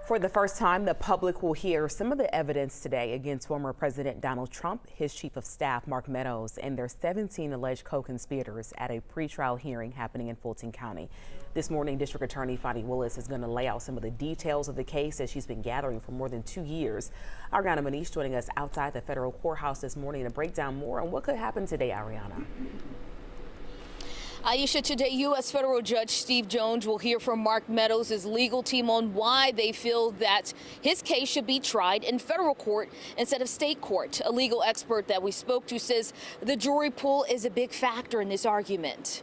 For the first time, the public will hear some of the evidence today against former President Donald Trump, his chief of staff, Mark Meadows, and their 17 alleged co-conspirators at a pretrial hearing happening in Fulton County. This morning, District Attorney Fani Willis is going to lay out some of the details of the case that she's been gathering for more than 2 years. Ariana Manish joining us outside the federal courthouse this morning to break down more on what could happen today, Ariana. Aisha, today U.S. Federal Judge Steve Jones will hear from Mark Meadows' legal team on why they feel that his case should be tried in federal court instead of state court. A legal expert that we spoke to says the jury pool is a big factor in this argument.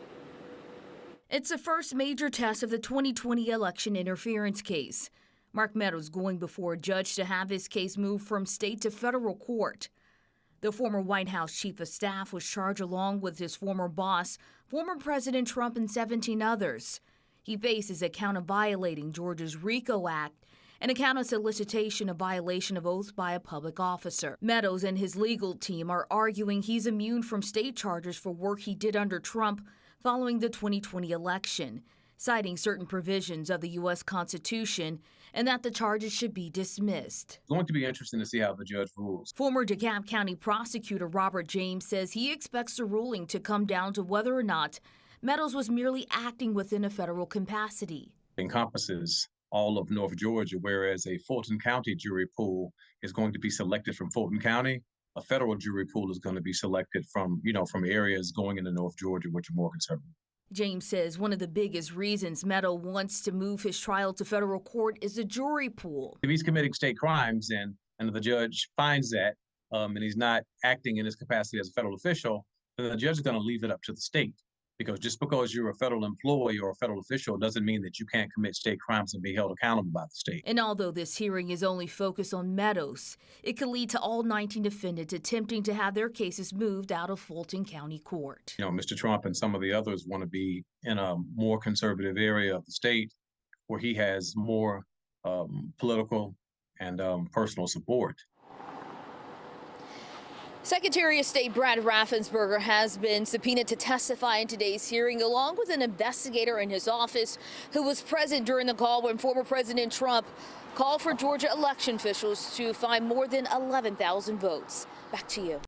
It's the first major test of the 2020 election interference case. Mark Meadows going before a judge to have his case moved from state to federal court. The former White House chief of staff was charged along with his former boss, former President Trump, and 17 others. He faces a count of violating Georgia's RICO Act and a count of solicitation of violation of oath by a public officer. Meadows and his legal team are arguing he's immune from state charges for work he did under Trump following the 2020 election, citing certain provisions of the U.S. Constitution and that the charges should be dismissed. It's going to be interesting to see how the judge rules. Former DeKalb County prosecutor Robert James says he expects the ruling to come down to whether or not Meadows was merely acting within a federal capacity. It encompasses all of North Georgia, whereas a Fulton County jury pool is going to be selected from Fulton County. A federal jury pool is going to be selected from areas going into North Georgia, which are more conservative. James says one of the biggest reasons Meadows wants to move his trial to federal court is the jury pool. If he's committing state crimes and the judge finds that and he's not acting in his capacity as a federal official, then the judge is going to leave it up to the state. Because just because you're a federal employee or a federal official doesn't mean that you can't commit state crimes and be held accountable by the state. And although this hearing is only focused on Meadows, it could lead to all 19 defendants attempting to have their cases moved out of Fulton County Court. Mr. Trump and some of the others want to be in a more conservative area of the state where he has more political and personal support. Secretary of State Brad Raffensperger has been subpoenaed to testify in today's hearing, along with an investigator in his office who was present during the call when former President Trump called for Georgia election officials to find more than 11,000 votes. Back to you.